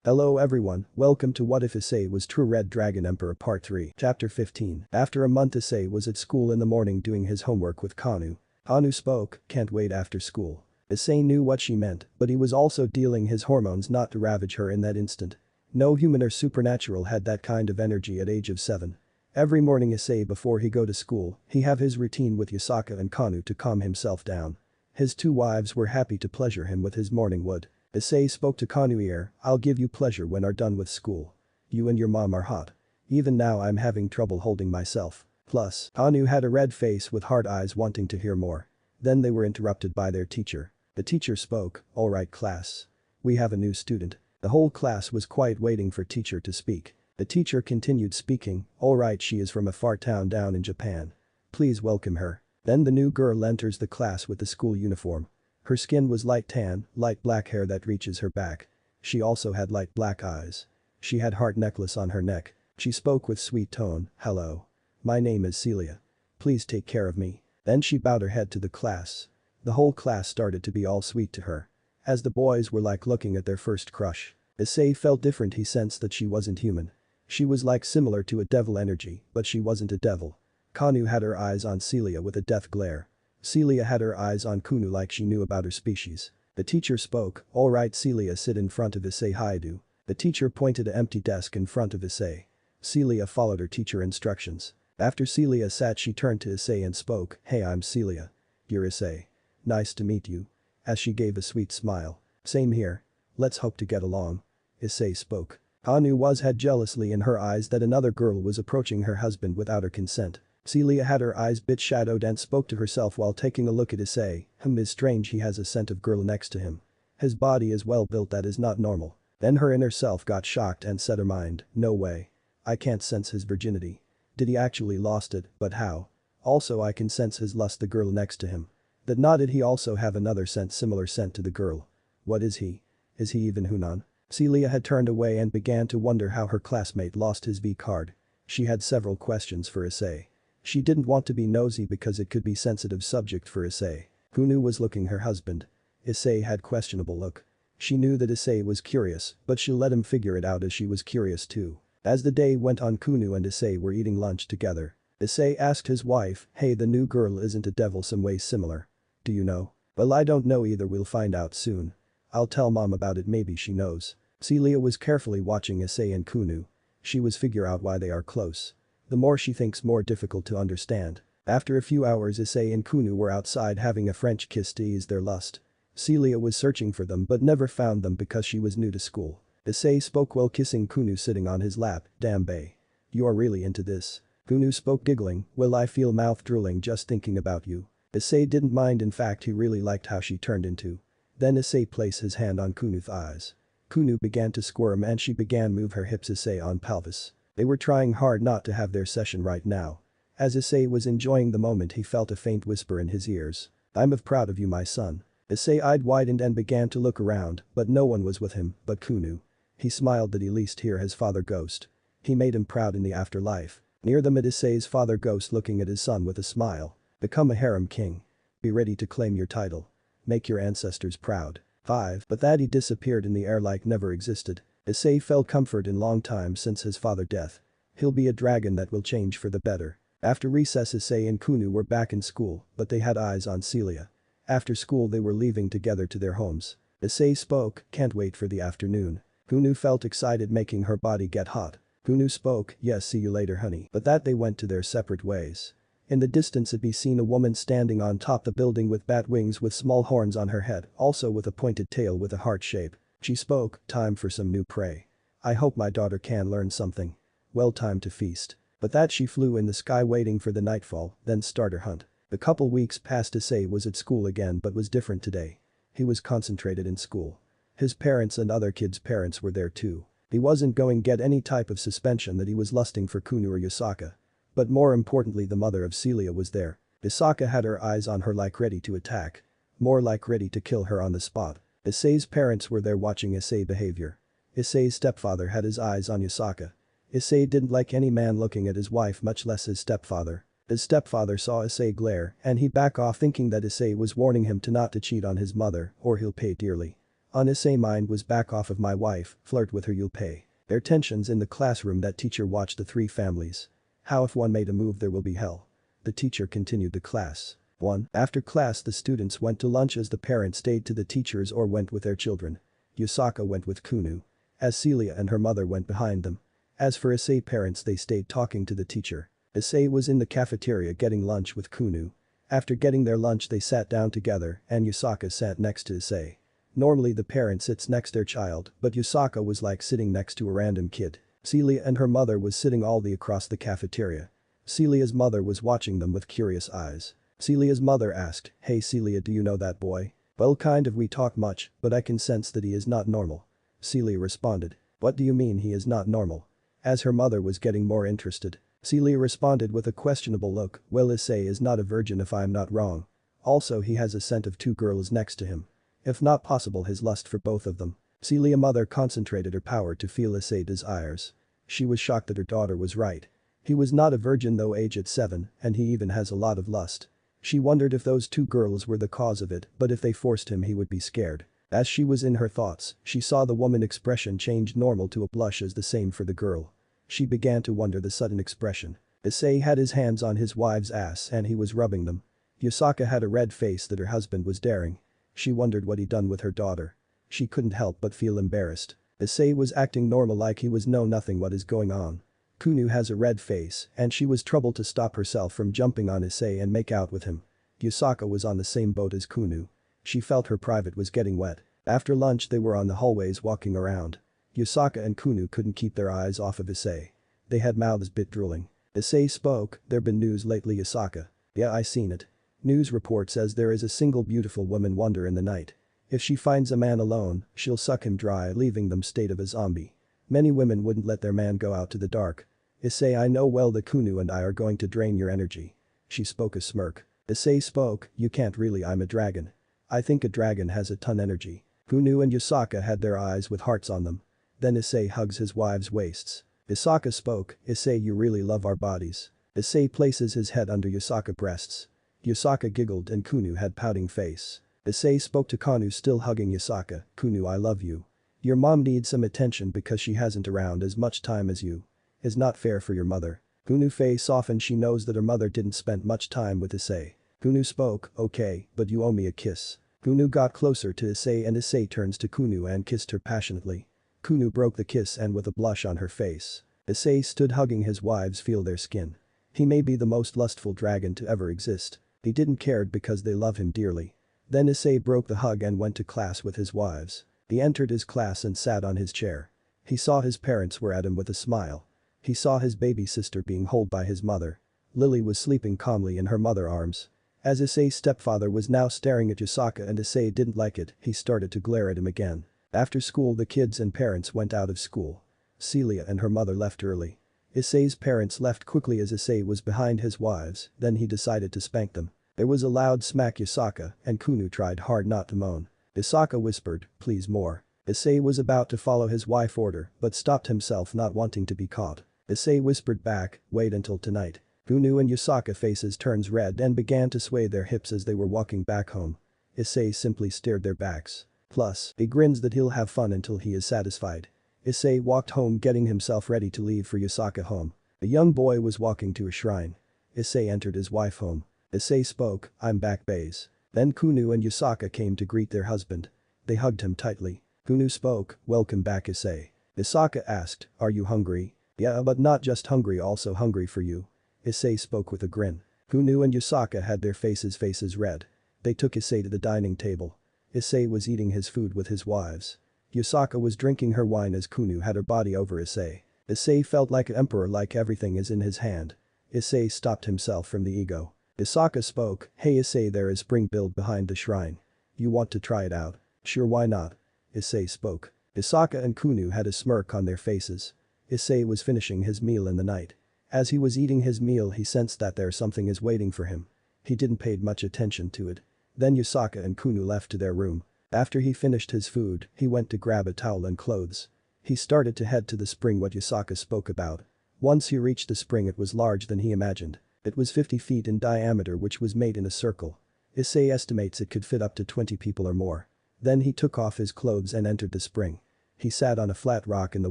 Hello everyone, welcome to What If Issei Was True Red Dragon Emperor Part 3. Chapter 15. After a month Issei was at school in the morning doing his homework with Kanu. Kanu spoke, "Can't wait after school." Issei knew what she meant, but he was also dealing his hormones not to ravage her in that instant. No human or supernatural had that kind of energy at age of 7. Every morning Issei before he go to school, he have his routine with Yasaka and Kanu to calm himself down. His two wives were happy to pleasure him with his morning wood. Issei spoke to Kanu ear, "I'll give you pleasure when are done with school. You and your mom are hot. Even now I'm having trouble holding myself." Plus, Kanu had a red face with hard eyes wanting to hear more. Then they were interrupted by their teacher. The teacher spoke, "Alright class. We have a new student." The whole class was quiet waiting for teacher to speak. The teacher continued speaking, "Alright, she is from a far town down in Japan. Please welcome her." Then the new girl enters the class with the school uniform. Her skin was light tan, light black hair that reaches her back. She also had light black eyes. She had heart necklace on her neck. She spoke with sweet tone, "Hello. My name is Celia. Please take care of me." Then she bowed her head to the class. The whole class started to be all sweet to her. As the boys were like looking at their first crush. Issei felt different. He sensed that she wasn't human. She was like similar to a devil energy, but she wasn't a devil. Kanu had her eyes on Celia with a death glare. Celia had her eyes on Kunu like she knew about her species. The teacher spoke, "Alright Celia, sit in front of Issei Haidu." The teacher pointed an empty desk in front of Issei. Celia followed her teacher instructions. After Celia sat she turned to Issei and spoke, "Hey, I'm Celia. You're Issei. Nice to meet you." As she gave a sweet smile. "Same here. Let's hope to get along." Issei spoke. Kanu had jealously in her eyes that another girl was approaching her husband without her consent. Celia had her eyes bit shadowed and spoke to herself while taking a look at Issei. Is strange he has a scent of girl next to him. His body is well built, that is not normal." Then her inner self got shocked and said her mind, "No way. I can't sense his virginity. Did he actually lost it, but how? Also I can sense his lust the girl next to him. That not did he also have another scent similar scent to the girl. What is he? Is he even Hunan?" Celia had turned away and began to wonder how her classmate lost his V card. She had several questions for Issei. She didn't want to be nosy because it could be sensitive subject for Issei. Kunu was looking her husband. Issei had questionable look. She knew that Issei was curious, but she let him figure it out as she was curious too. As the day went on, Kunu and Issei were eating lunch together. Issei asked his wife, "Hey, the new girl isn't a devil some way similar? Do you know?" "Well, I don't know either, we'll find out soon. I'll tell mom about it, maybe she knows." Celia was carefully watching Issei and Kunu. She was figure out why they are close. The more she thinks more difficult to understand. After a few hours Issei and Kunu were outside having a French kiss to ease their lust. Celia was searching for them but never found them because she was new to school. Issei spoke while kissing Kunu sitting on his lap, "Damn bae. You are really into this." Kunu spoke giggling, "Well, I feel mouth drooling just thinking about you." Issei didn't mind, in fact he really liked how she turned into. Then Issei placed his hand on Kunu's eyes. Kunu began to squirm and she began move her hips Issei on pelvis. They were trying hard not to have their session right now. As Issei was enjoying the moment he felt a faint whisper in his ears. "I'm proud of you, my son." Issei eyed widened and began to look around, but no one was with him but Kunu. He smiled that he least hear his father ghost. He made him proud in the afterlife. Near them at Issei's father ghost looking at his son with a smile. "Become a harem king. Be ready to claim your title. Make your ancestors proud." 5. But that he disappeared in the air like never existed. Issei felt comfort in long time since his father death. He'll be a dragon that will change for the better. After recess Issei and Kunu were back in school, but they had eyes on Celia. After school they were leaving together to their homes. Issei spoke, "Can't wait for the afternoon." Kunu felt excited making her body get hot. Kunu spoke, "Yes, see you later honey." But that they went to their separate ways. In the distance it be seen a woman standing on top the building with bat wings with small horns on her head, also with a pointed tail with a heart shape. She spoke, "Time for some new prey. I hope my daughter can learn something. Well, time to feast." But that she flew in the sky waiting for the nightfall, then start her hunt. A couple weeks passed. Issei was at school again but was different today. He was concentrated in school. His parents and other kids' parents were there too. He wasn't going get any type of suspension that he was lusting for Kunu or Yasaka. But more importantly the mother of Celia was there. Yasaka had her eyes on her like ready to attack. More like ready to kill her on the spot. Issei's parents were there watching Issei behavior. Issei's stepfather had his eyes on Yasaka. Issei didn't like any man looking at his wife, much less his stepfather. His stepfather saw Issei glare and he back off thinking that Issei was warning him to not to cheat on his mother or he'll pay dearly. On Issei mind was back off of my wife, flirt with her you'll pay. There tensions in the classroom that teacher watched the three families. How if one made a move there will be hell. The teacher continued the class. 1. After class the students went to lunch as the parents stayed to the teachers or went with their children. Yusaka went with Kunu. As Celia and her mother went behind them. As for Issei parents they stayed talking to the teacher. Issei was in the cafeteria getting lunch with Kunu. After getting their lunch they sat down together and Yusaka sat next to Issei. Normally the parent sits next their child but Yusaka was like sitting next to a random kid. Celia and her mother was sitting all the across the cafeteria. Celia's mother was watching them with curious eyes. Celia's mother asked, "Hey Celia, do you know that boy?" "Well kind of, we talk much, but I can sense that he is not normal." Celia responded. "What do you mean he is not normal?" As her mother was getting more interested. Celia responded with a questionable look, "Well Issei is not a virgin if I'm not wrong. Also he has a scent of two girls next to him. If not possible his lust for both of them." Celia's mother concentrated her power to feel Issei's desires. She was shocked that her daughter was right. He was not a virgin though age at 7 and he even has a lot of lust. She wondered if those two girls were the cause of it but if they forced him he would be scared. As she was in her thoughts, she saw the woman expression change normal to a blush as the same for the girl. She began to wonder the sudden expression. Issei had his hands on his wife's ass and he was rubbing them. Yusaka had a red face that her husband was daring. She wondered what he'd done with her daughter. She couldn't help but feel embarrassed. Issei was acting normal like he was know nothing what is going on. Kunu has a red face and she was troubled to stop herself from jumping on Issei and make out with him. Yusaka was on the same boat as Kunu. She felt her private was getting wet. After lunch they were on the hallways walking around. Yusaka and Kunu couldn't keep their eyes off of Issei. They had mouths bit drooling. Issei spoke, "There been news lately Yusaka." "Yeah I seen it. News report says there is a single beautiful woman wander in the night. If she finds a man alone, she'll suck him dry leaving them state of a zombie. Many women wouldn't let their man go out to the dark. Issei I know well that Kunu and I are going to drain your energy." She spoke a smirk. Issei spoke, "You can't really, I'm a dragon. I think a dragon has a ton energy." Kunu and Yusaka had their eyes with hearts on them. Then Issei hugs his wife's waists. Yusaka spoke, "Issei you really love our bodies." Issei places his head under Yusaka breasts. Yusaka giggled and Kunu had pouting face. Issei spoke to Kanu still hugging Yusaka, "Kunu I love you. Your mom needs some attention because she hasn't around as much time as you. It's not fair for your mother." Kunu face softened, she knows that her mother didn't spend much time with Issei. Kunu spoke, "Okay, but you owe me a kiss." Kunu got closer to Issei and Issei turns to Kunu and kissed her passionately. Kunu broke the kiss and with a blush on her face. Issei stood hugging his wives feel their skin. He may be the most lustful dragon to ever exist. He didn't care because they love him dearly. Then Issei broke the hug and went to class with his wives. He entered his class and sat on his chair. He saw his parents were at him with a smile. He saw his baby sister being held by his mother. Lily was sleeping calmly in her mother's arms. As Issei's stepfather was now staring at Yusaka and Issei didn't like it, he started to glare at him again. After school the kids and parents went out of school. Celia and her mother left early. Issei's parents left quickly as Issei was behind his wives, then he decided to spank them. There was a loud smack Yusaka and Kunu tried hard not to moan. Yusaka whispered, "Please more." Issei was about to follow his wife's order but stopped himself not wanting to be caught. Issei whispered back, "Wait until tonight." Kunu and Yusaka faces turns red and began to sway their hips as they were walking back home. Issei simply stared their backs. Plus, he grins that he'll have fun until he is satisfied. Issei walked home getting himself ready to leave for Yusaka home. A young boy was walking to a shrine. Issei entered his wife home. Issei spoke, "I'm back baes." Then Kunu and Yusaka came to greet their husband. They hugged him tightly. Kunu spoke, "Welcome back Issei." Yusaka asked, "Are you hungry?" "Yeah but not just hungry also hungry for you." Issei spoke with a grin. Kunu and Yusaka had their faces red. They took Issei to the dining table. Issei was eating his food with his wives. Yusaka was drinking her wine as Kunu had her body over Issei. Issei felt like an emperor like everything is in his hand. Issei stopped himself from the ego. Yusaka spoke, "Hey Issei there is spring build behind the shrine. You want to try it out?" "Sure why not?" Issei spoke. Yusaka and Kunu had a smirk on their faces. Issei was finishing his meal in the night. As he was eating his meal he sensed that there something is waiting for him. He didn't pay much attention to it. Then Yusaka and Kunu left to their room. After he finished his food, he went to grab a towel and clothes. He started to head to the spring what Yusaka spoke about. Once he reached the spring it was larger than he imagined. It was 50 feet in diameter which was made in a circle. Issei estimates it could fit up to 20 people or more. Then he took off his clothes and entered the spring. He sat on a flat rock in the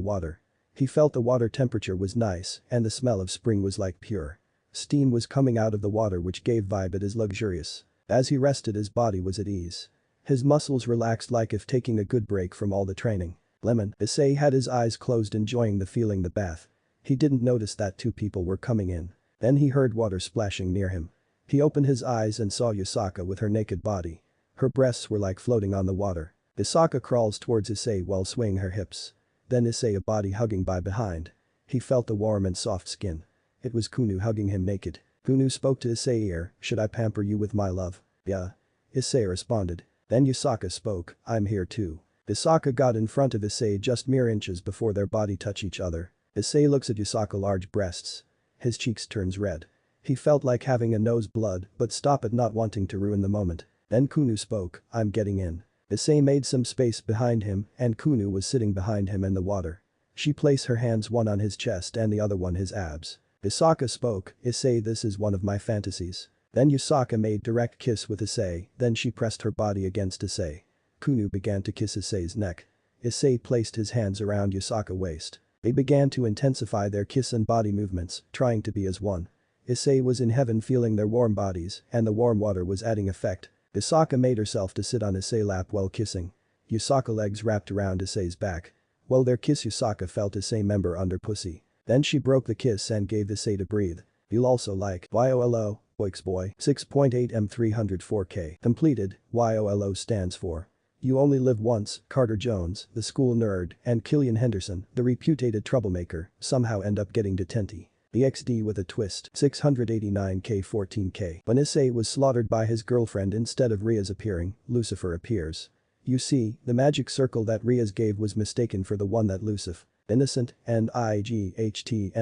water. He felt the water temperature was nice and the smell of spring was like pure. Steam was coming out of the water which gave vibe it is luxurious. As he rested his body was at ease. His muscles relaxed like if taking a good break from all the training. Issei had his eyes closed enjoying the feeling the bath. He didn't notice that two people were coming in. Then he heard water splashing near him. He opened his eyes and saw Yusaka with her naked body. Her breasts were like floating on the water. Yusaka crawls towards Issei while swaying her hips. Then Issei a body hugging by behind. He felt the warm and soft skin. It was Kunu hugging him naked. Kunu spoke to Issei ear, should I pamper you with my love? Yeah. Issei responded. Then Yusaka spoke, I'm here too. Yusaka got in front of Issei just mere inches before their body touch each other. Issei looks at Yusaka large breasts. His cheeks turns red. He felt like having a nose blood but stop it not wanting to ruin the moment. Then Kunu spoke, I'm getting in. Issei made some space behind him and Kunu was sitting behind him in the water. She placed her hands one on his chest and the other one his abs. Yusaka spoke, Issei this is one of my fantasies. Then Yusaka made direct kiss with Issei, then she pressed her body against Issei. Kunu began to kiss Issei's neck. Issei placed his hands around Yusaka's waist. They began to intensify their kiss and body movements, trying to be as one. Issei was in heaven feeling their warm bodies and the warm water was adding effect. Yusaka made herself to sit on Issei's lap while kissing. Yusaka legs wrapped around Issei's back. While their kiss Yusaka felt Issei member under pussy. Then she broke the kiss and gave Issei to breathe. You'll also like YOLO, Boix Boy 6.8 M304K. Completed, YOLO stands for You Only Live Once. Carter Jones, the school nerd, and Killian Henderson, the reputed troublemaker, somehow end up getting detenty. The XD with a twist 689K 14K. When Issei was slaughtered by his girlfriend instead of Ria's appearing, Lucifer appears. You see, the magic circle that Ria's gave was mistaken for the one that Lucifer. Innocent, and IGHTMARE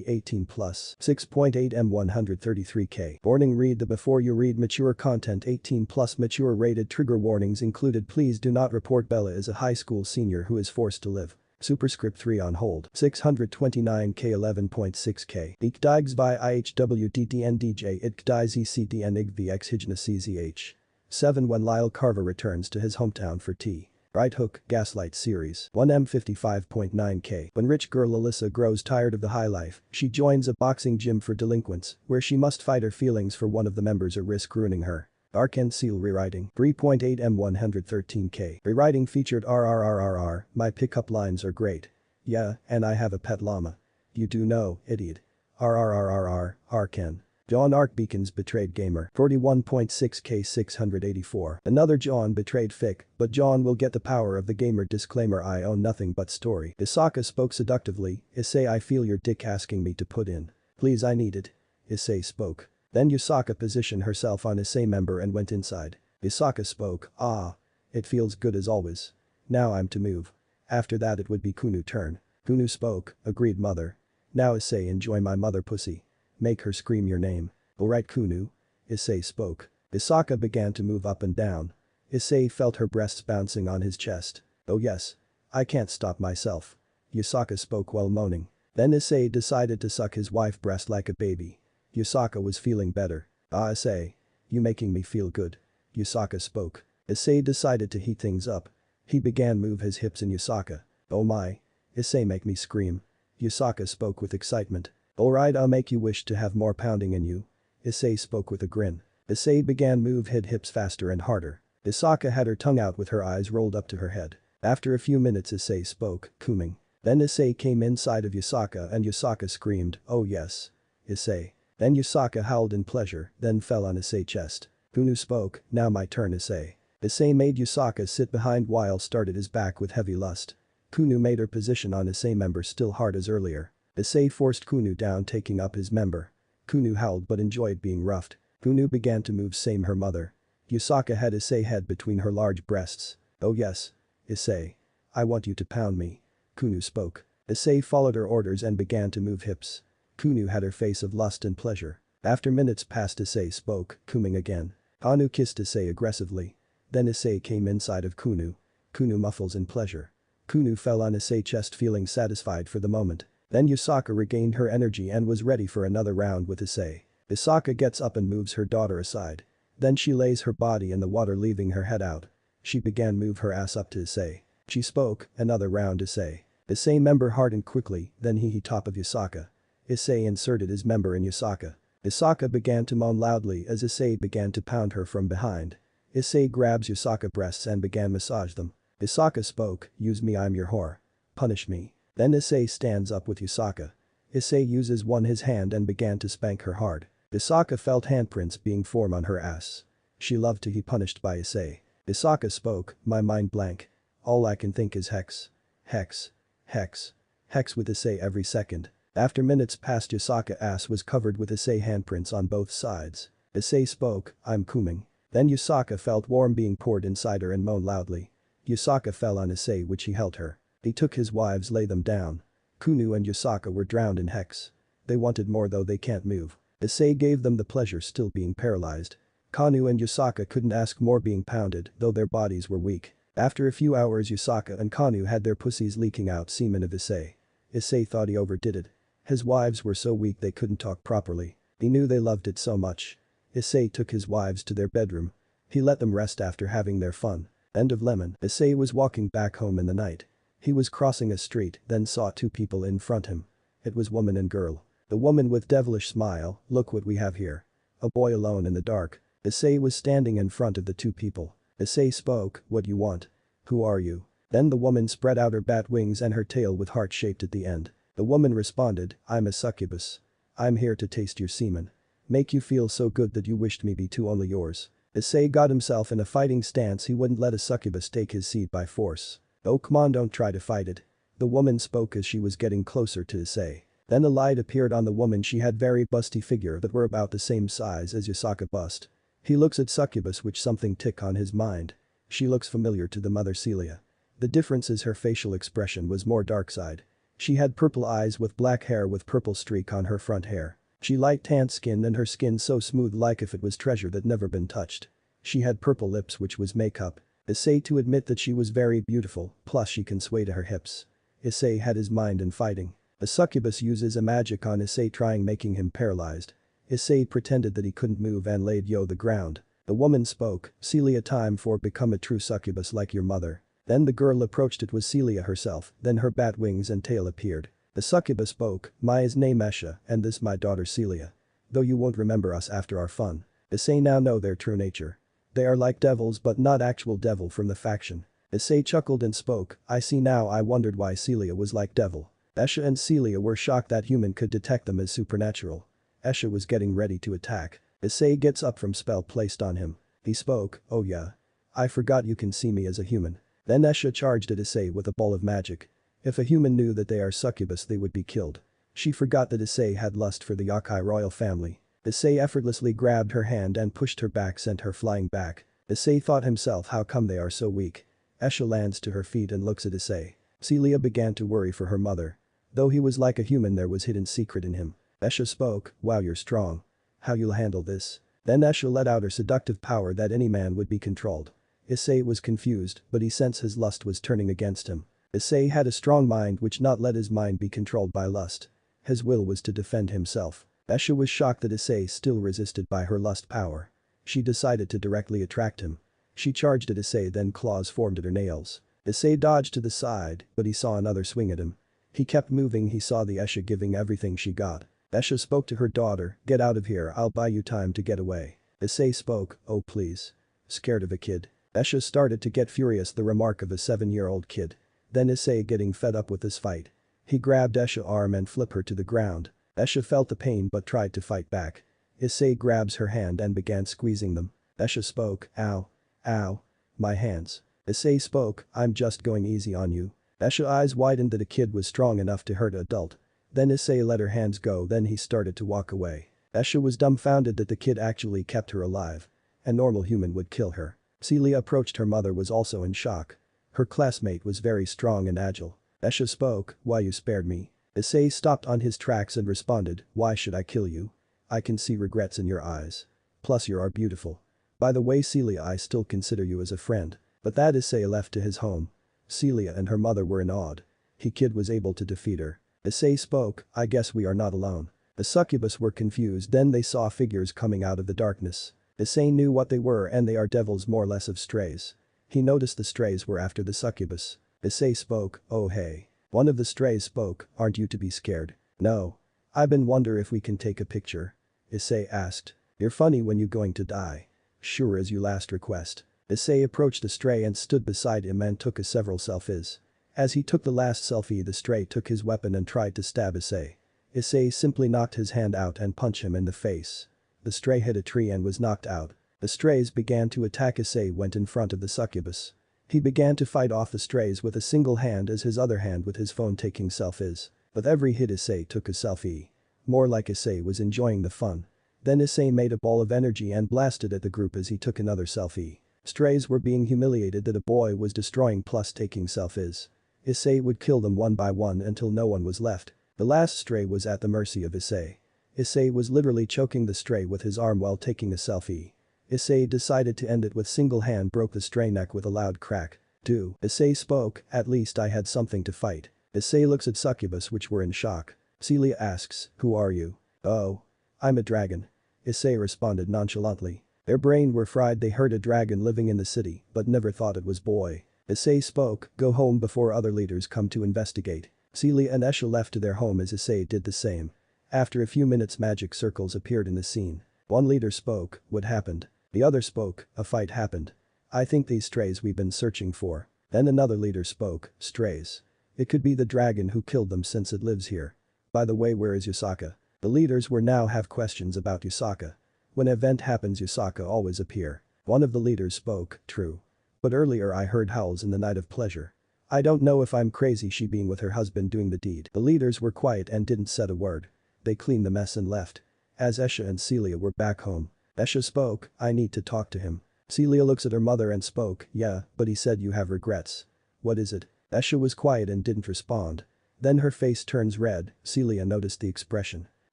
18 plus 6.8 M133K. Warning read the before you read mature content 18 plus mature rated trigger warnings included please do not report Bella is a high school senior who is forced to live. Superscript 3 on hold 629K 11.6K. Ik digs by IHWDDNDJ it gdies ECDN IGVX Hijna CZH. 7 When Lyle Carver returns to his hometown for tea. Right Hook, Gaslight Series 1M55.9K. When rich girl Alyssa grows tired of the high life, she joins a boxing gym for delinquents, where she must fight her feelings for one of the members or risk ruining her. Arc and Seal Rewriting 3.8 M113K. Rewriting featured RRRRR, my pickup lines are great. Yeah, and I have a pet llama. You do know, idiot. RRRRR, Arcan. John Arcbeacon's betrayed gamer 41.6K 684. Another John betrayed Fick, but John will get the power of the gamer disclaimer I own nothing but story. Isaka spoke seductively, Issei I feel your dick asking me to put in. Please I need it. Issei spoke. Then Yusaka positioned herself on Issei member and went inside. Yusaka spoke, ah. It feels good as always. Now I'm to move. After that it would be Kunu turn. Kunu spoke, agreed mother. Now Issei enjoy my mother pussy. Make her scream your name. Alright Kunu. Issei spoke. Yusaka began to move up and down. Issei felt her breasts bouncing on his chest. Oh yes. I can't stop myself. Yusaka spoke while moaning. Then Issei decided to suck his wife's breast like a baby. Yusaka was feeling better. Ah Issei. You making me feel good. Yusaka spoke. Issei decided to heat things up. He began move his hips in Yusaka. Oh my. Issei make me scream. Yusaka spoke with excitement. Alright I'll make you wish to have more pounding in you. Issei spoke with a grin. Issei began move his hips faster and harder. Yusaka had her tongue out with her eyes rolled up to her head. After a few minutes Issei spoke, cooming. Then Issei came inside of Yusaka and Yusaka screamed, oh yes. Issei. Then Yusaka howled in pleasure, then fell on Issei's chest. Kunu spoke, now my turn Issei. Issei made Yusaka sit behind while started his back with heavy lust. Kunu made her position on Issei member still hard as earlier. Issei forced Kunu down taking up his member. Kunu howled but enjoyed being roughed. Kunu began to move same her mother. Yusaka had Issei head between her large breasts. Oh yes. Issei. I want you to pound me. Kunu spoke. Issei followed her orders and began to move hips. Kunu had her face of lust and pleasure. After minutes passed Issei spoke, cooming again. Kanu kissed Issei aggressively. Then Issei came inside of Kunu. Kunu muffles in pleasure. Kunu fell on Issei's chest feeling satisfied for the moment. Then Yusaka regained her energy and was ready for another round with Issei. Yusaka gets up and moves her daughter aside. Then she lays her body in the water leaving her head out. She began move her ass up to issei. She spoke, another round issei. Issei member hardened quickly, then he top of Yusaka. Issei inserted his member in Yusaka. Yusaka began to moan loudly as Issei began to pound her from behind. Issei grabs Yusaka breasts and began massage them. Yusaka spoke, use me, I'm your whore. Punish me. Then Issei stands up with Yusaka. Issei uses his hand and began to spank her hard. Yusaka felt handprints being formed on her ass. She loved to be punished by issei. Yusaka spoke, my mind blank. All I can think is hex. Hex. Hex. Hex with issei every second. After minutes passed, Yusaka ass was covered with issei handprints on both sides. Issei spoke, I'm coming. Then Yusaka felt warm being poured inside her and moaned loudly. Yusaka fell on issei, which he held her. He took his wives, lay them down. Kunu and Yusaka were drowned in hex. They wanted more though they can't move. Issei gave them the pleasure still being paralyzed. Kanu and Yusaka couldn't ask more being pounded though their bodies were weak. After a few hours, Yusaka and Kanu had their pussies leaking out semen of Issei. Issei thought he overdid it. His wives were so weak they couldn't talk properly. He knew they loved it so much. Issei took his wives to their bedroom. He let them rest after having their fun. End of lemon. Issei was walking back home in the night. He was crossing a street, then saw two people in front him. It was woman and girl. The woman with devilish smile, look what we have here. A boy alone in the dark. Issei was standing in front of the two people. Issei spoke, what you want? Who are you? Then the woman spread out her bat wings and her tail with heart shaped at the end. The woman responded, I'm a succubus. I'm here to taste your semen. Make you feel so good that you wished me be too only yours. Issei got himself in a fighting stance. He wouldn't let a succubus take his seed by force. Oh come on, don't try to fight it. The woman spoke as she was getting closer to Issei. Then a light appeared on the woman. She had very busty figure that were about the same size as Yusaka bust. He looks at succubus, which something tick on his mind. She looks familiar to the mother Celia. The difference is her facial expression was more dark side. She had purple eyes with black hair with purple streak on her front hair. She light tanned skin and her skin so smooth like if it was treasure that never been touched. She had purple lips which was makeup. Issei to admit that she was very beautiful, plus she can sway to her hips. Issei had his mind in fighting. A succubus uses a magic on Issei trying making him paralyzed. Issei pretended that he couldn't move and laid yo the ground. The woman spoke, Celia, time for become a true succubus like your mother. Then the girl approached. It was Celia herself, then her bat wings and tail appeared. The succubus spoke, my is name Esha and this my daughter Celia. Though you won't remember us after our fun. Issei now know their true nature. They are like devils but not actual devil from the faction. Issei chuckled and spoke, I see now. I wondered why Celia was like devil. Esha and Celia were shocked that human could detect them as supernatural. Esha was getting ready to attack. Issei gets up from spell placed on him. He spoke, oh yeah. I forgot you can see me as a human. Then Esha charged at Issei with a ball of magic. If a human knew that they are succubus they would be killed. She forgot that Issei had lust for the Yakai royal family. Issei effortlessly grabbed her hand and pushed her back, sent her flying back. Issei thought himself, how come they are so weak? Esha lands to her feet and looks at Issei. Celia began to worry for her mother. Though he was like a human there was hidden secret in him. Esha spoke, wow you're strong. How you'll handle this? Then Esha let out her seductive power that any man would be controlled. Issei was confused but he sensed his lust was turning against him. Issei had a strong mind which not let his mind be controlled by lust. His will was to defend himself. Esha was shocked that Issei still resisted by her lust power. She decided to directly attract him. She charged at Issei, then claws formed at her nails. Issei dodged to the side but he saw another swing at him. He kept moving. He saw the Esha giving everything she got. Esha spoke to her daughter, get out of here, I'll buy you time to get away. Issei spoke, oh please. Scared of a kid. Esha started to get furious, the remark of a 7-year-old kid. Then Issei getting fed up with this fight. He grabbed Esha's arm and flipped her to the ground. Esha felt the pain but tried to fight back. Issei grabs her hand and began squeezing them. Esha spoke, ow. Ow. My hands. Issei spoke, I'm just going easy on you. Esha's eyes widened that a kid was strong enough to hurt an adult. Then Issei let her hands go, then he started to walk away. Esha was dumbfounded that the kid actually kept her alive. A normal human would kill her. Celia approached. Her mother was also in shock. Her classmate was very strong and agile. Esha spoke, why you spared me? Issei stopped on his tracks and responded, why should I kill you? I can see regrets in your eyes. Plus you are beautiful. By the way Celia, I still consider you as a friend. But that Issei left to his home. Celia and her mother were in awe. He kid was able to defeat her. Issei spoke, I guess we are not alone. The succubus were confused, then they saw figures coming out of the darkness. Issei knew what they were and they are devils more or less of strays. He noticed the strays were after the succubus. Issei spoke, oh hey. One of the strays spoke, aren't you to be scared? No. I've been wonder if we can take a picture. Issei asked. You're funny when you going to die. Sure as you last request. Issei approached the stray and stood beside him and took several selfies. As he took the last selfie the stray took his weapon and tried to stab Issei. Issei simply knocked his hand out and punched him in the face. The stray hit a tree and was knocked out. The strays began to attack. Issei went in front of the succubus. He began to fight off the strays with a single hand as his other hand with his phone taking selfies. With every hit Issei took a selfie. More like Issei was enjoying the fun. Then Issei made a ball of energy and blasted at the group as he took another selfie. Strays were being humiliated that a boy was destroying plus taking selfies. Issei would kill them one by one until no one was left. The last stray was at the mercy of Issei. Issei was literally choking the stray with his arm while taking a selfie. Issei decided to end it with single hand broke the stray neck with a loud crack. Issei spoke, at least I had something to fight. Issei looks at succubus which were in shock. Celia asks, who are you? Oh. I'm a dragon. Issei responded nonchalantly. Their brain were fried they heard a dragon living in the city but never thought it was boy. Issei spoke, go home before other leaders come to investigate. Celia and Esha left to their home as Issei did the same. After a few minutes magic circles appeared in the scene. One leader spoke, what happened? The other spoke, a fight happened. I think these strays we've been searching for. Then another leader spoke, strays. It could be the dragon who killed them since it lives here. By the way, where is Yusaka? The leaders were now have questions about Yusaka. When an event happens Yusaka always appear. One of the leaders spoke, true. But earlier I heard howls in the night of pleasure. I don't know if I'm crazy she being with her husband doing the deed. The leaders were quiet and didn't say a word. They cleaned the mess and left. As Esha and Celia were back home. Esha spoke, I need to talk to him. Celia looks at her mother and spoke, yeah, but he said you have regrets. What is it? Esha was quiet and didn't respond. Then her face turns red, Celia noticed the expression.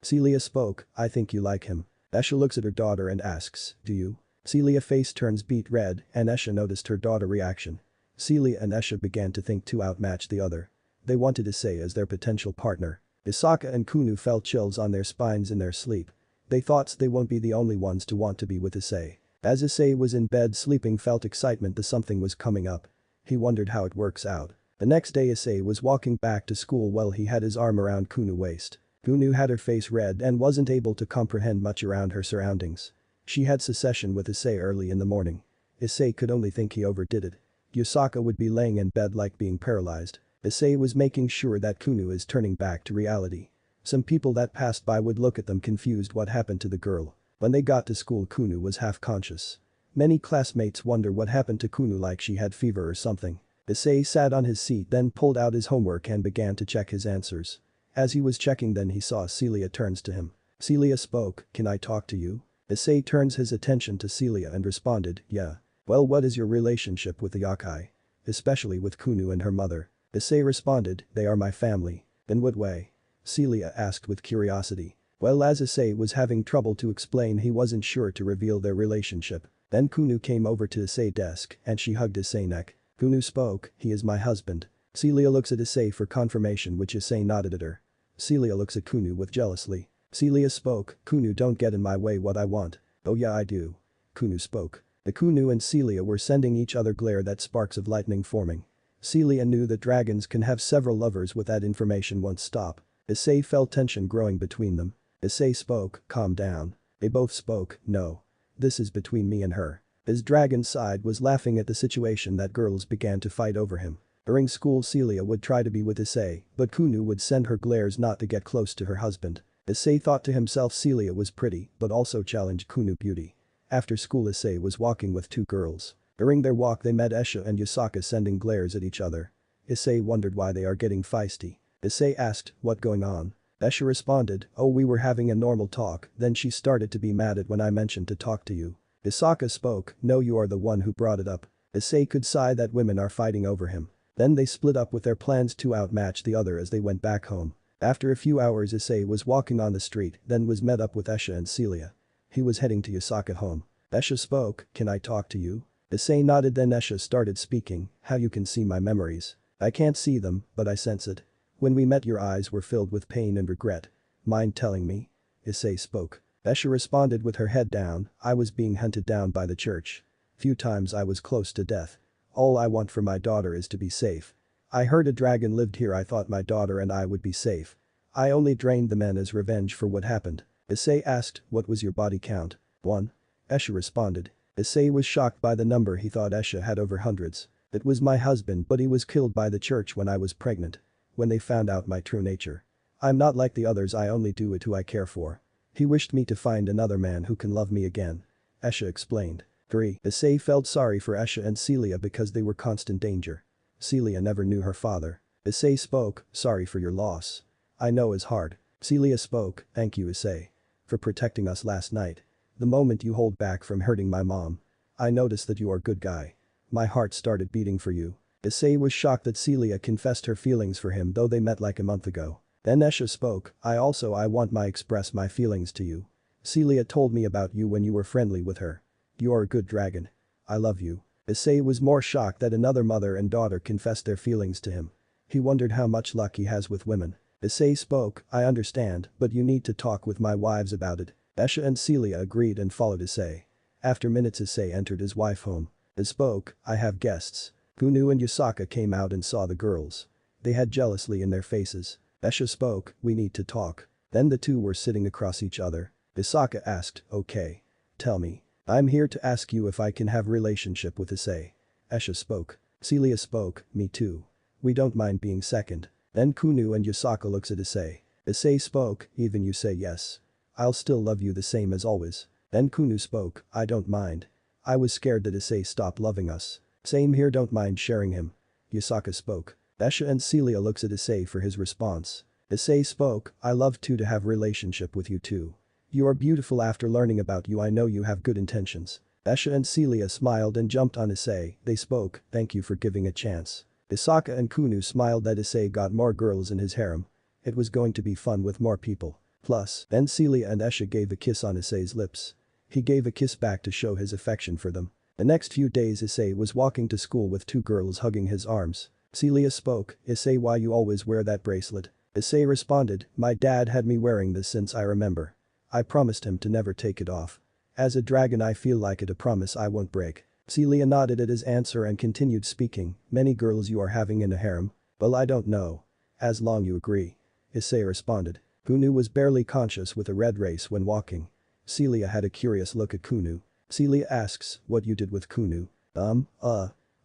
Celia spoke, I think you like him. Esha looks at her daughter and asks, do you? Celia's face turns beet red and Esha noticed her daughter reaction. Celia and Esha began to think to outmatch the other. They wanted Issei as their potential partner. Yusaka and Kunu felt chills on their spines in their sleep. They thought they won't be the only ones to want to be with Issei. As Issei was in bed sleeping felt excitement that something was coming up. He wondered how it works out. The next day Issei was walking back to school while he had his arm around Kunu's waist. Kunu had her face red and wasn't able to comprehend much around her surroundings. She had secession with Issei early in the morning. Issei could only think he overdid it. Yusaka would be laying in bed like being paralyzed. Issei was making sure that Kunu is turning back to reality. Some people that passed by would look at them confused what happened to the girl. When they got to school Kunu was half conscious. Many classmates wonder what happened to Kunu like she had fever or something. Issei sat on his seat then pulled out his homework and began to check his answers. As he was checking then he saw Celia turns to him. Celia spoke, can I talk to you? Issei turns his attention to Celia and responded, yeah. Well what is your relationship with the yokai? Especially with Kunu and her mother. Issei responded, they are my family. In what way? Celia asked with curiosity. Well as Issei was having trouble to explain he wasn't sure to reveal their relationship. Then Kunu came over to Issei's desk and she hugged Issei's neck. Kunu spoke, he is my husband. Celia looks at Issei for confirmation which Issei nodded at her. Celia looks at Kunu with jealousy. Celia spoke, Kunu don't get in my way what I want. Oh yeah I do. Kunu spoke. The Kunu and Celia were sending each other glare that sparks of lightning forming. Celia knew that dragons can have several lovers with that information once stop. Issei felt tension growing between them. Issei spoke, calm down. They both spoke, no. This is between me and her. His dragon side was laughing at the situation that girls began to fight over him. During school Celia would try to be with Issei, but Kunu would send her glares not to get close to her husband. Issei thought to himself Celia was pretty but also challenged Kunu's beauty. After school Issei was walking with two girls. During their walk they met Esha and Yusaka sending glares at each other. Issei wondered why they are getting feisty. Issei asked, what going on? Esha responded, oh we were having a normal talk then she started to be mad at when I mentioned to talk to you. Yusaka spoke, no you are the one who brought it up. Issei could sigh that women are fighting over him. Then they split up with their plans to outmatch the other as they went back home. After a few hours Issei was walking on the street then was met up with Esha and Celia. He was heading to Yusaka home. Esha spoke, can I talk to you? Issei nodded then Esha started speaking, how you can see my memories. I can't see them, but I sense it. When we met your eyes were filled with pain and regret. Mind telling me? Issei spoke. Esha responded with her head down, I was being hunted down by the church. Few times I was close to death. All I want for my daughter is to be safe. I heard a dragon lived here. I thought my daughter and I would be safe. I only drained the men as revenge for what happened. Issei asked, what was your body count? 1. Esha responded. Issei was shocked by the number. He thought Esha had over hundreds. It was my husband, but he was killed by the church when I was pregnant. When they found out my true nature. I'm not like the others. I only do it who I care for. He wished me to find another man who can love me again. Esha explained. 3. Issei felt sorry for Esha and Celia because they were constant danger. Celia never knew her father. Issei spoke, sorry for your loss. I know it's hard. Celia spoke, thank you Issei. For protecting us last night. The moment you hold back from hurting my mom. I noticed that you are a good guy. My heart started beating for you. Issei was shocked that Celia confessed her feelings for him though they met like a month ago. Then Esha spoke, I want my express my feelings to you. Celia told me about you when you were friendly with her. You are a good dragon. I love you. Issei was more shocked that another mother and daughter confessed their feelings to him. He wondered how much luck he has with women. Issei spoke, I understand, but you need to talk with my wives about it. Esha and Celia agreed and followed Issei. After minutes Issei entered his wife home. He spoke, I have guests. Kunu and Yusaka came out and saw the girls. They had jealousy in their faces. Esha spoke, we need to talk. Then the two were sitting across each other. Yusaka asked, okay. Tell me. I'm here to ask you if I can have relationship with Issei. Esha spoke. Celia spoke, me too. We don't mind being second. Then Kunu and Yusaka looks at Issei. Issei spoke, even you say yes. I'll still love you the same as always. Then Kunu spoke, I don't mind. I was scared that Issei stopped loving us. Same here, don't mind sharing him. Yusaka spoke. Esha and Celia looks at Issei for his response. Issei spoke, I love to have relationship with you too. You are beautiful. After learning about you I know you have good intentions. Esha and Celia smiled and jumped on Issei. They spoke, thank you for giving a chance. Yusaka and Kunu smiled that Issei got more girls in his harem. It was going to be fun with more people. Plus, then Celia and Esha gave a kiss on Issei's lips. He gave a kiss back to show his affection for them. The next few days Issei was walking to school with two girls hugging his arms. Celia spoke, Issei, why you always wear that bracelet? Issei responded, my dad had me wearing this since I remember. I promised him to never take it off. As a dragon I feel like it, a promise I won't break. Celia nodded at his answer and continued speaking, many girls you are having in a harem? Well, I don't know. As long you agree. Issei responded. Kunu was barely conscious with a red race when walking. Celia had a curious look at Kunu. Celia asks, what you did with Kunu?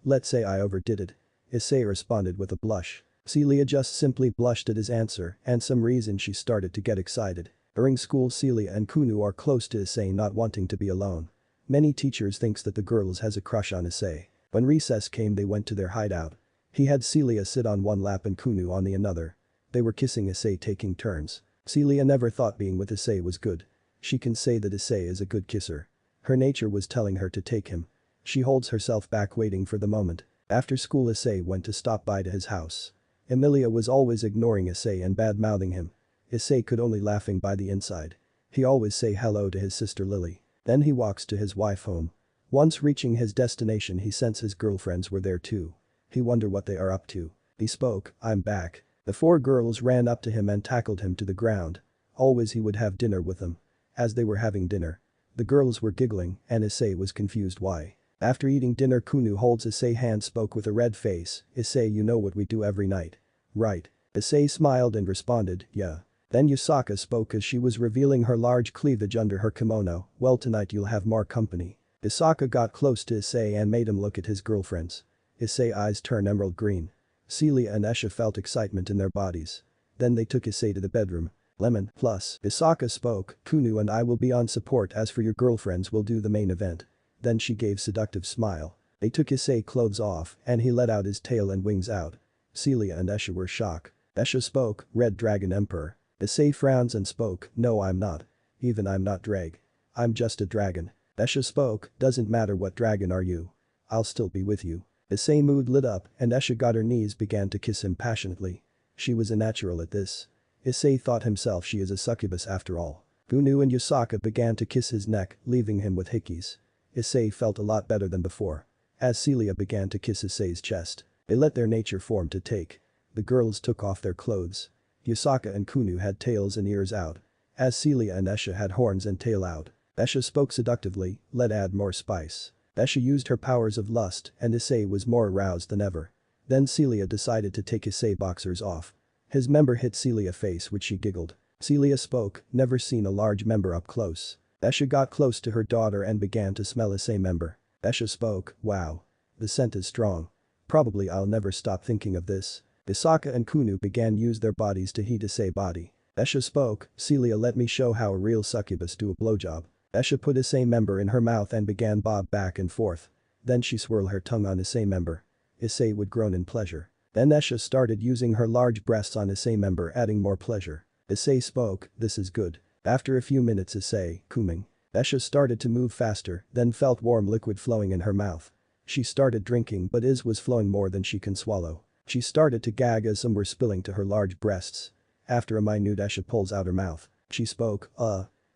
Let's say I overdid it. Issei responded with a blush. Celia just simply blushed at his answer and some reason she started to get excited. During school Celia and Kunu are close to Issei, not wanting to be alone. Many teachers thinks that the girls has a crush on Issei. When recess came they went to their hideout. He had Celia sit on one lap and Kunu on the another. They were kissing Issei, taking turns. Celia never thought being with Issei was good. She can say that Issei is a good kisser. Her nature was telling her to take him. She holds herself back waiting for the moment. After school Issei went to stop by to his house. Emilia was always ignoring Issei and bad-mouthing him. Issei could only laughing by the inside. He always say hello to his sister Lily. Then he walks to his wife home. Once reaching his destination he senses his girlfriends were there too. He wonder what they are up to. He spoke, I'm back. The four girls ran up to him and tackled him to the ground. Always he would have dinner with them. As they were having dinner. The girls were giggling and Issei was confused why. After eating dinner Kunu holds Issei's hand, spoke with a red face, Issei, you know what we do every night. Right. Issei smiled and responded, yeah. Then Yusaka spoke as she was revealing her large cleavage under her kimono, well tonight you'll have more company. Yusaka got close to Issei and made him look at his girlfriends. Issei's eyes turned emerald green. Celia and Esha felt excitement in their bodies. Then they took Issei to the bedroom. Lemon, plus, Yusaka spoke, Kunu and I will be on support, as for your girlfriends we'll do the main event. Then she gave seductive smile. They took Issei's clothes off and he let out his tail and wings out. Celia and Esha were shocked. Esha spoke, Red Dragon Emperor. Issei frowns and spoke, no I'm not. Even I'm not drag. I'm just a dragon. Esha spoke, doesn't matter what dragon are you. I'll still be with you. Issei's mood lit up and Esha got her knees, began to kiss him passionately. She was a natural at this. Issei thought himself she is a succubus after all. Kunu and Yusaka began to kiss his neck, leaving him with hickeys. Issei felt a lot better than before. As Celia began to kiss Issei's chest, they let their nature form to take. The girls took off their clothes. Yusaka and Kunu had tails and ears out. As Celia and Esha had horns and tail out. Esha spoke seductively, let's add more spice. Esha used her powers of lust and issei was more aroused than ever. Then Celia decided to take issei boxers off. His member hit Celia face which she giggled. Celia spoke, never seen a large member up close. Esha got close to her daughter and began to smell issei member. Esha spoke, wow. The scent is strong. Probably I'll never stop thinking of this. Isaka and Kunu began use their bodies to heat issei body. Esha spoke, Celia let me show how a real succubus do a blowjob. Esha put issei member in her mouth and began bob back and forth. Then she swirl her tongue on issei member. Issei would groan in pleasure. Then Esha started using her large breasts on issei member adding more pleasure. Issei spoke, this is good. After a few minutes issei, coming. Esha started to move faster, then felt warm liquid flowing in her mouth. She started drinking but is was flowing more than she can swallow. She started to gag as some were spilling to her large breasts. After a minute Esha pulls out her mouth. She spoke,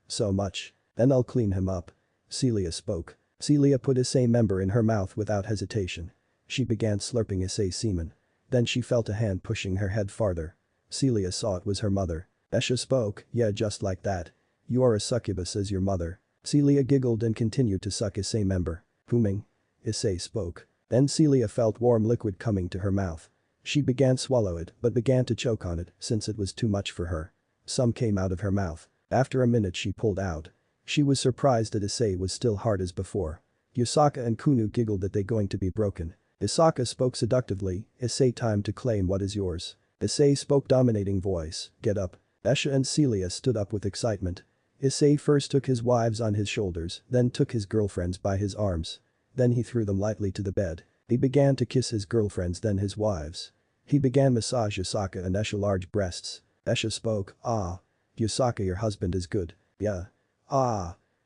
so much. Then I'll clean him up. Celia spoke. Celia put issei member in her mouth without hesitation. She began slurping issei semen. Then she felt a hand pushing her head farther. Celia saw it was her mother. Esha spoke, yeah just like that. You are a succubus as your mother. Celia giggled and continued to suck issei member. Booming. Issei spoke. Then Celia felt warm liquid coming to her mouth. She began swallow it but began to choke on it since it was too much for her. Some came out of her mouth. After a minute she pulled out. She was surprised that issei was still hard as before. Yusaka and Kunu giggled that they going to be broken. Isaka spoke seductively, issei time to claim what is yours. Issei spoke dominating voice, get up. Esha and Celia stood up with excitement. Issei first took his wives on his shoulders, then took his girlfriends by his arms. Then he threw them lightly to the bed. He began to kiss his girlfriends then his wives. He began massage Yusaka and Esha large breasts. Esha spoke, Yusaka your husband is good, yeah.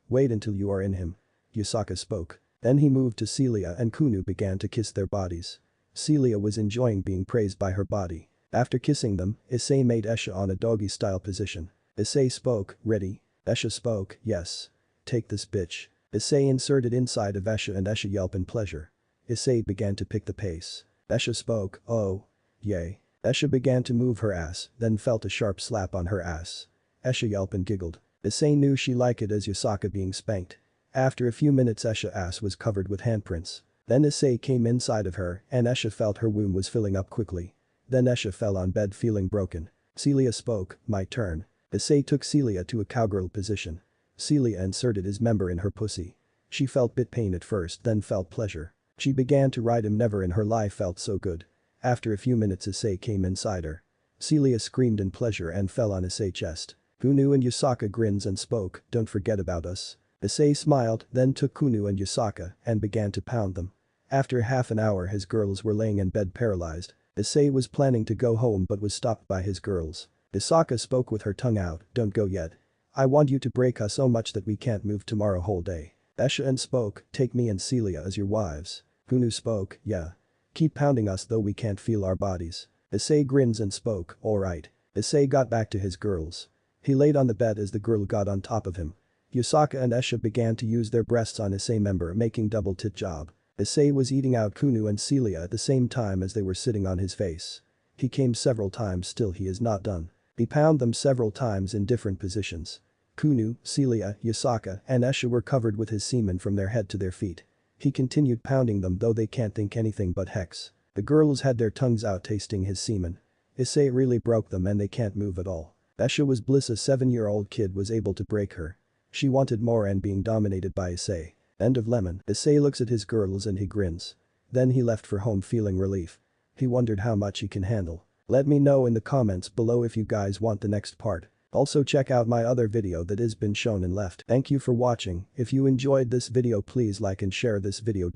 Wait until you are in him. Yusaka spoke. Then he moved to Celia and Kunu began to kiss their bodies. Celia was enjoying being praised by her body. After kissing them, Issei made Esha on a doggy-style position. Issei spoke, ready? Esha spoke, yes. Take this bitch. Issei inserted inside of Esha and Esha yelp in pleasure. Issei began to pick the pace. Esha spoke, oh. Yay. Esha began to move her ass, then felt a sharp slap on her ass. Esha yelp and giggled. Issei knew she liked it as Yusaka being spanked. After a few minutes Esha ass was covered with handprints. Then Issei came inside of her and Esha felt her womb was filling up quickly. Then Esha fell on bed feeling broken. Celia spoke, my turn. Issei took Celia to a cowgirl position. Celia inserted his member in her pussy. She felt bit pain at first then felt pleasure. She began to ride him never in her life felt so good. After a few minutes Issei came inside her. Celia screamed in pleasure and fell on Issei's chest. Kunu and Yusaka grins and spoke, don't forget about us. Issei smiled then took Kunu and Yusaka and began to pound them. After half an hour his girls were laying in bed paralyzed. Issei was planning to go home but was stopped by his girls. Yusaka spoke with her tongue out, don't go yet. I want you to break us so much that we can't move tomorrow whole day. Esha and spoke, take me and Celia as your wives. Kunu spoke, yeah. Keep pounding us though we can't feel our bodies. Issei grins and spoke, alright. Issei got back to his girls. He laid on the bed as the girl got on top of him. Yusaka and Esha began to use their breasts on Issei member making double tit job. Issei was eating out Kunu and Celia at the same time as they were sitting on his face. He came several times still he is not done. He pounded them several times in different positions. Kunu, Celia, Yusaka and Esha were covered with his semen from their head to their feet. He continued pounding them though they can't think anything but hex. The girls had their tongues out tasting his semen. Issei really broke them and they can't move at all. Esha was bliss a 7-year-old kid was able to break her. She wanted more and being dominated by Issei. End of lemon. Issei looks at his girls and he grins. Then he left for home feeling relief. He wondered how much he can handle. Let me know in the comments below if you guys want the next part. Also check out my other video that has been shown and left. Thank you for watching. If you enjoyed this video please like and share this video.